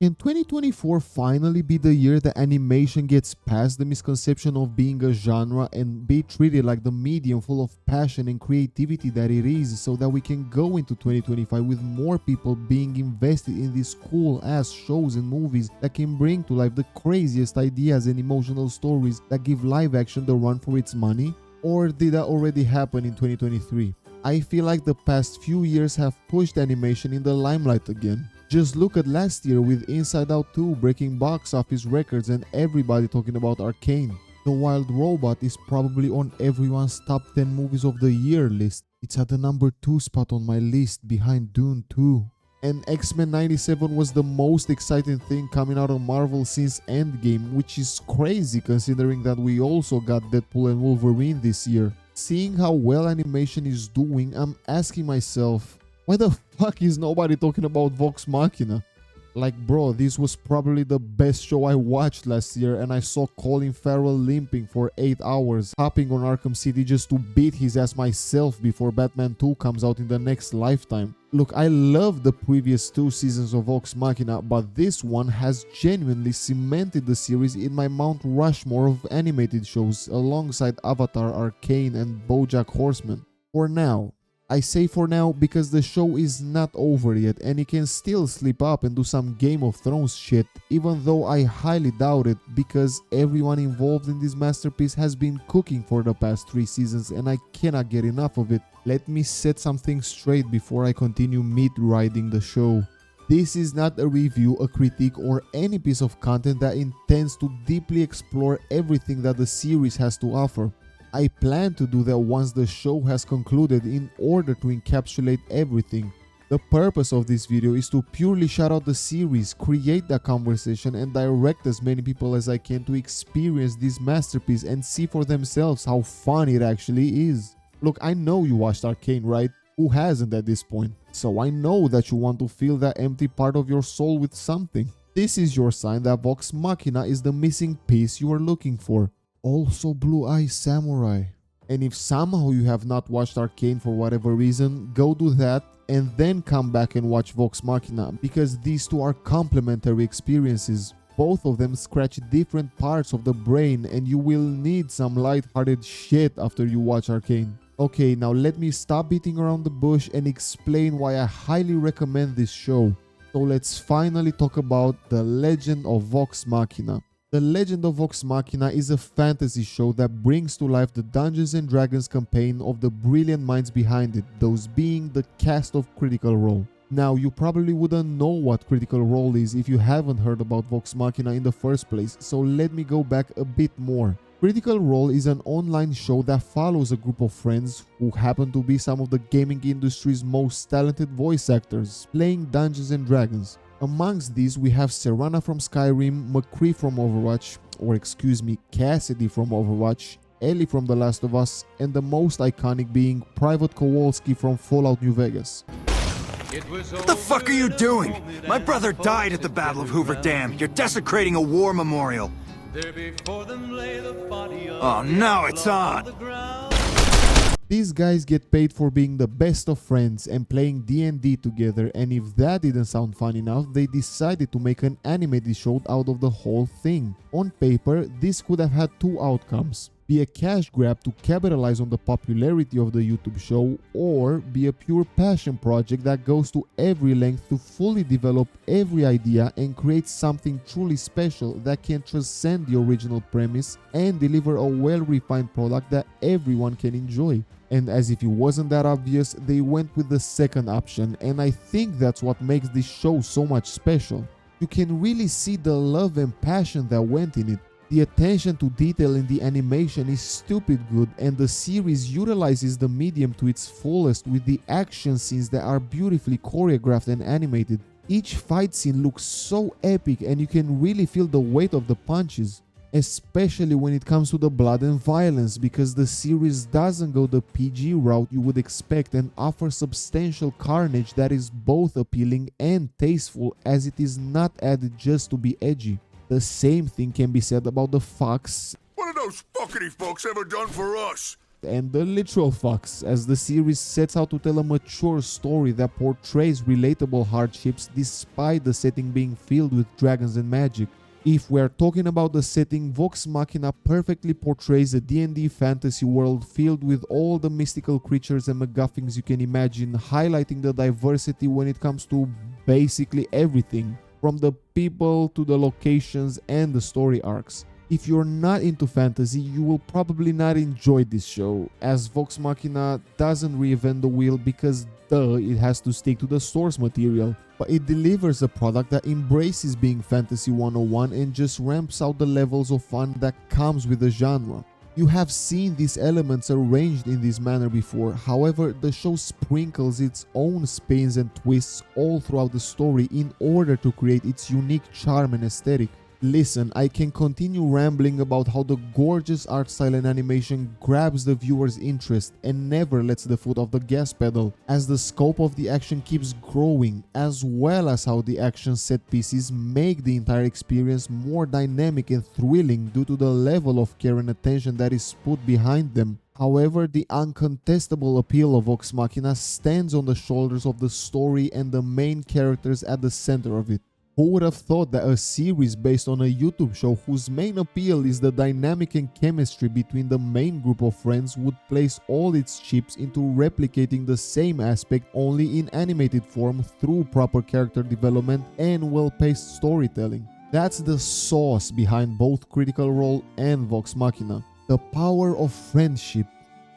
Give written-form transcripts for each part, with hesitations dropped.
Can 2024 finally be the year that animation gets past the misconception of being a genre and be treated like the medium full of passion and creativity that it is, so that we can go into 2025 with more people being invested in these cool ass shows and movies that can bring to life the craziest ideas and emotional stories that give live action the run for its money? Or did that already happen in 2023? I feel like the past few years have pushed animation in the limelight again. Just look at last year with Inside Out 2 breaking box office records and everybody talking about Arcane. The Wild Robot is probably on everyone's top 10 movies of the year list. It's at the number 2 spot on my list behind Dune 2. And X-Men 97 was the most exciting thing coming out of Marvel since Endgame, which is crazy considering that we also got Deadpool and Wolverine this year. Seeing how well animation is doing, I'm asking myself, why the fuck is nobody talking about Vox Machina? Like, bro, this was probably the best show I watched last year, and I saw Colin Farrell limping for 8 hours, hopping on Arkham City just to beat his ass myself before Batman 2 comes out in the next lifetime. Look, I love the previous 2 seasons of Vox Machina, but this one has genuinely cemented the series in my Mount Rushmore of animated shows, alongside Avatar, Arcane, and BoJack Horseman. For now. I say for now because the show is not over yet and it can still slip up and do some Game of Thrones shit, even though I highly doubt it because everyone involved in this masterpiece has been cooking for the past 3 seasons and I cannot get enough of it. Let me set something straight before I continue mid-riding the show. This is not a review, a critique, or any piece of content that intends to deeply explore everything that the series has to offer. I plan to do that once the show has concluded in order to encapsulate everything. The purpose of this video is to purely shout out the series, create that conversation and direct as many people as I can to experience this masterpiece and see for themselves how fun it actually is. Look, I know you watched Arcane, right? Who hasn't at this point? So I know that you want to fill that empty part of your soul with something. This is your sign that Vox Machina is the missing piece you are looking for. Also Blue Eye Samurai. And if somehow you have not watched Arcane for whatever reason, go do that and then come back and watch Vox Machina, because these two are complementary experiences. Both of them scratch different parts of the brain and you will need some light-hearted shit after you watch Arcane. Okay, now let me stop beating around the bush and explain why I highly recommend this show. So let's finally talk about The Legend of Vox Machina. The Legend of Vox Machina is a fantasy show that brings to life the Dungeons and Dragons campaign of the brilliant minds behind it, those being the cast of Critical Role. Now, you probably wouldn't know what Critical Role is if you haven't heard about Vox Machina in the first place, so let me go back a bit more. Critical Role is an online show that follows a group of friends who happen to be some of the gaming industry's most talented voice actors, playing Dungeons and Dragons. Amongst these, we have Serana from Skyrim, McCree from Overwatch, or excuse me, Cassidy from Overwatch, Ellie from The Last of Us, and the most iconic being Private Kowalski from Fallout New Vegas. What the fuck are you doing? My brother died at the Battle of Hoover Dam. You're desecrating a war memorial. Oh, now it's on! These guys get paid for being the best of friends and playing D&D together, and if that didn't sound fun enough, they decided to make an animated show out of the whole thing. On paper, this could have had 2 outcomes. Be a cash grab to capitalize on the popularity of the YouTube show, or be a pure passion project that goes to every length to fully develop every idea and create something truly special that can transcend the original premise and deliver a well-refined product that everyone can enjoy. And as if it wasn't that obvious, they went with the second option, and I think that's what makes this show so much special. You can really see the love and passion that went in it. The attention to detail in the animation is stupid good, and the series utilizes the medium to its fullest with the action scenes that are beautifully choreographed and animated. Each fight scene looks so epic and you can really feel the weight of the punches. Especially when it comes to the blood and violence, because the series doesn't go the PG route you would expect and offers substantial carnage that is both appealing and tasteful, as it is not added just to be edgy. The same thing can be said about the Fox. What have those fuckity folks ever done for us? and the literal fucks, as the series sets out to tell a mature story that portrays relatable hardships despite the setting being filled with dragons and magic. If we are talking about the setting, Vox Machina perfectly portrays a D&D fantasy world filled with all the mystical creatures and MacGuffins you can imagine, highlighting the diversity when it comes to basically everything, from the people to the locations and the story arcs. If you're not into fantasy, you will probably not enjoy this show, as Vox Machina doesn't reinvent the wheel because it has to stick to the source material, but it delivers a product that embraces being Fantasy 101 and just ramps out the levels of fun that comes with the genre. You have seen these elements arranged in this manner before, however, the show sprinkles its own spins and twists all throughout the story in order to create its unique charm and aesthetic. Listen, I can continue rambling about how the gorgeous art style and animation grabs the viewer's interest and never lets the foot off the gas pedal, as the scope of the action keeps growing, as well as how the action set pieces make the entire experience more dynamic and thrilling due to the level of care and attention that is put behind them. However, the uncontestable appeal of Vox Machina stands on the shoulders of the story and the main characters at the center of it. Who would have thought that a series based on a YouTube show whose main appeal is the dynamic and chemistry between the main group of friends would place all its chips into replicating the same aspect only in animated form through proper character development and well-paced storytelling? That's the sauce behind both Critical Role and Vox Machina. The power of friendship.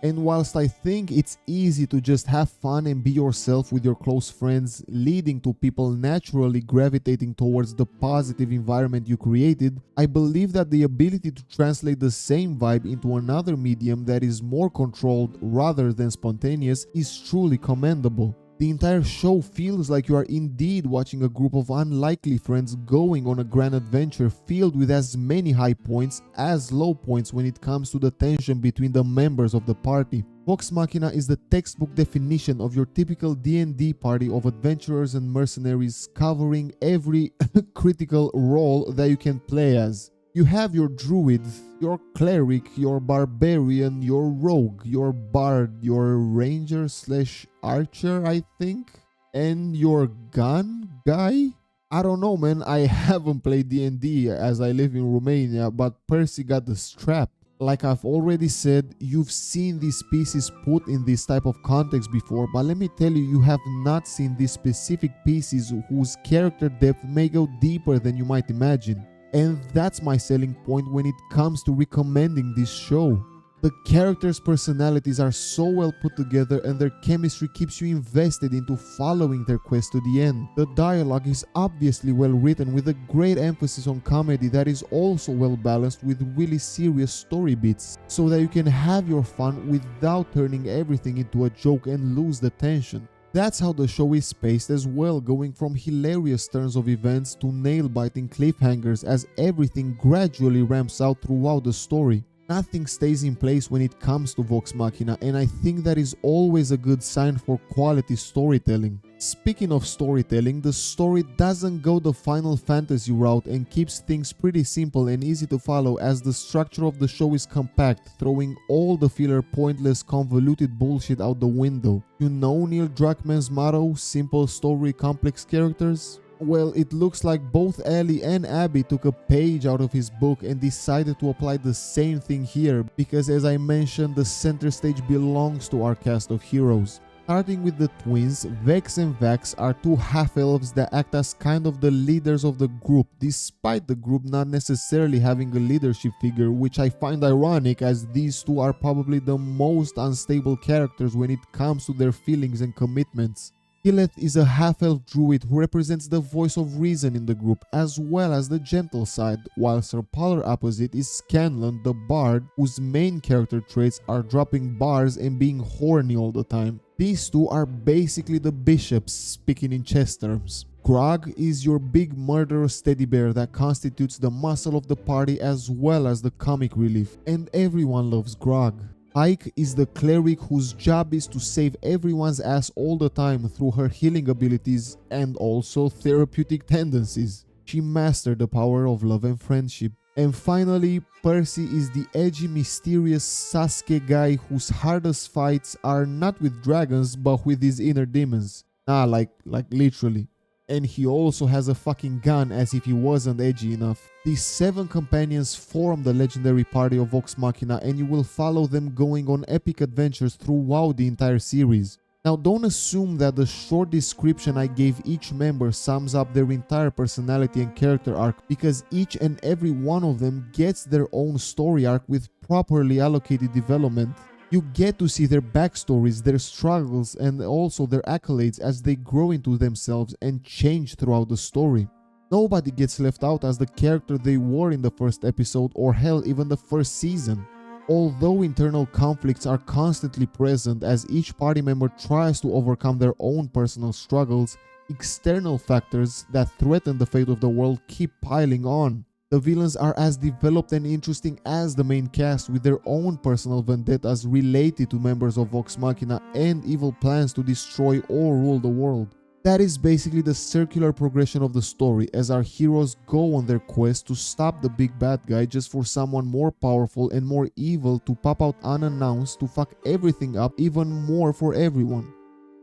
And whilst I think it's easy to just have fun and be yourself with your close friends, leading to people naturally gravitating towards the positive environment you created, I believe that the ability to translate the same vibe into another medium that is more controlled rather than spontaneous is truly commendable. The entire show feels like you are indeed watching a group of unlikely friends going on a grand adventure filled with as many high points as low points when it comes to the tension between the members of the party. Vox Machina is the textbook definition of your typical D&D party of adventurers and mercenaries, covering every critical role that you can play as. You have your druid, your cleric, your barbarian, your rogue, your bard, your ranger / archer, I think, and your gun guy? I don't know, man. I haven't played D&D as I live in Romania, but Percy got the strap. Like I've already said, you've seen these pieces put in this type of context before, but let me tell you, you have not seen these specific pieces whose character depth may go deeper than you might imagine. And that's my selling point when it comes to recommending this show. The characters' personalities are so well put together and their chemistry keeps you invested into following their quest to the end. The dialogue is obviously well written with a great emphasis on comedy that is also well balanced with really serious story beats, so that you can have your fun without turning everything into a joke and lose the tension. That's how the show is paced as well, going from hilarious turns of events to nail-biting cliffhangers as everything gradually ramps out throughout the story. Nothing stays in place when it comes to Vox Machina, and I think that is always a good sign for quality storytelling. Speaking of storytelling, the story doesn't go the Final Fantasy route and keeps things pretty simple and easy to follow, as the structure of the show is compact, throwing all the filler, pointless, convoluted bullshit out the window. You know Neil Druckmann's motto, simple story, complex characters? Well, it looks like both Ellie and Abby took a page out of his book and decided to apply the same thing here, because as I mentioned, the center stage belongs to our cast of heroes. Starting with the twins, Vex and Vax are two half-elves that act as kind of the leaders of the group, despite the group not necessarily having a leadership figure, which I find ironic as these two are probably the most unstable characters when it comes to their feelings and commitments. Killeth is a half-elf druid who represents the voice of reason in the group, as well as the gentle side, whilst her polar opposite is Scanlan, the bard, whose main character traits are dropping bars and being horny all the time. These two are basically the bishops, speaking in chess terms. Grog is your big murderous teddy bear that constitutes the muscle of the party as well as the comic relief, and everyone loves Grog. Ike is the cleric whose job is to save everyone's ass all the time through her healing abilities and also therapeutic tendencies. She mastered the power of love and friendship. And finally, Percy is the edgy, mysterious Sasuke guy whose hardest fights are not with dragons but with his inner demons. Nah, like literally. And he also has a fucking gun, as if he wasn't edgy enough. These 7 companions form the legendary party of Vox Machina, and you will follow them going on epic adventures throughout the entire series. Now, don't assume that the short description I gave each member sums up their entire personality and character arc, because each and every one of them gets their own story arc with properly allocated development. You get to see their backstories, their struggles, and also their accolades as they grow into themselves and change throughout the story. Nobody gets left out as the character they were in the first episode, or hell, even the first season. Although internal conflicts are constantly present as each party member tries to overcome their own personal struggles, external factors that threaten the fate of the world keep piling on. The villains are as developed and interesting as the main cast, with their own personal vendettas related to members of Vox Machina and evil plans to destroy or rule the world. That is basically the circular progression of the story, as our heroes go on their quest to stop the big bad guy just for someone more powerful and more evil to pop out unannounced to fuck everything up even more for everyone.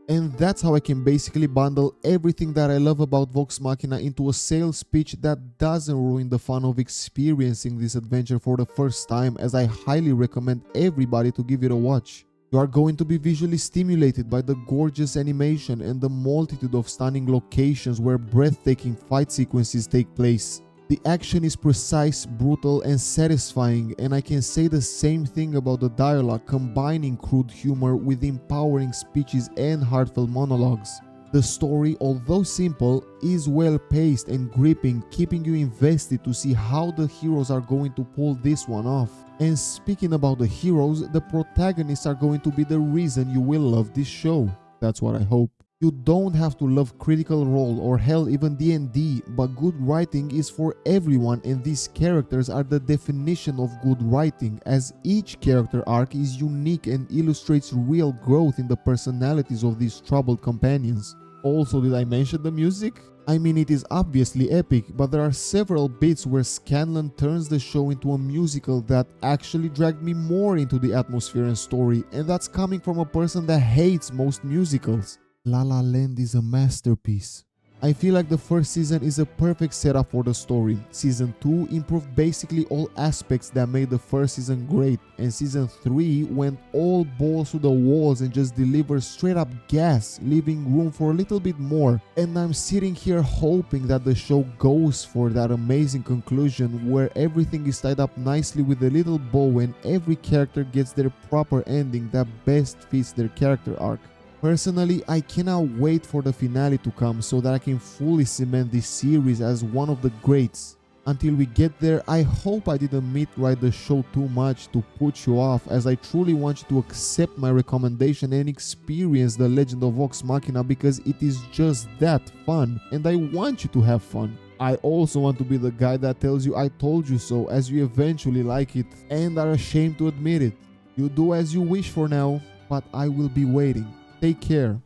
And that's how I can basically bundle everything that I love about Vox Machina into a sales pitch that doesn't ruin the fun of experiencing this adventure for the first time, as I highly recommend everybody to give it a watch. You are going to be visually stimulated by the gorgeous animation and the multitude of stunning locations where breathtaking fight sequences take place. The action is precise, brutal, and satisfying, and I can say the same thing about the dialogue, combining crude humor with empowering speeches and heartfelt monologues. The story, although simple, is well paced and gripping, keeping you invested to see how the heroes are going to pull this one off. And speaking about the heroes, the protagonists are going to be the reason you will love this show. That's what I hope. You don't have to love Critical Role or hell even D&D, but good writing is for everyone, and these characters are the definition of good writing, as each character arc is unique and illustrates real growth in the personalities of these troubled companions. Also, did I mention the music? I mean, it is obviously epic, but there are several bits where Scanlan turns the show into a musical that actually dragged me more into the atmosphere and story, and that's coming from a person that hates most musicals. La La Land is a masterpiece. I feel like the first season is a perfect setup for the story. Season 2 improved basically all aspects that made the first season great, and Season 3 went all balls to the walls and just delivered straight up gas, leaving room for a little bit more. And I'm sitting here hoping that the show goes for that amazing conclusion where everything is tied up nicely with a little bow and every character gets their proper ending that best fits their character arc. Personally, I cannot wait for the finale to come so that I can fully cement this series as one of the greats. Until we get there, I hope I didn't meat-write the show too much to put you off, as I truly want you to accept my recommendation and experience the Legend of Vox Machina, because it is just that fun, and I want you to have fun. I also want to be the guy that tells you I told you so as you eventually like it and are ashamed to admit it. You do as you wish for now, but I will be waiting. Take care.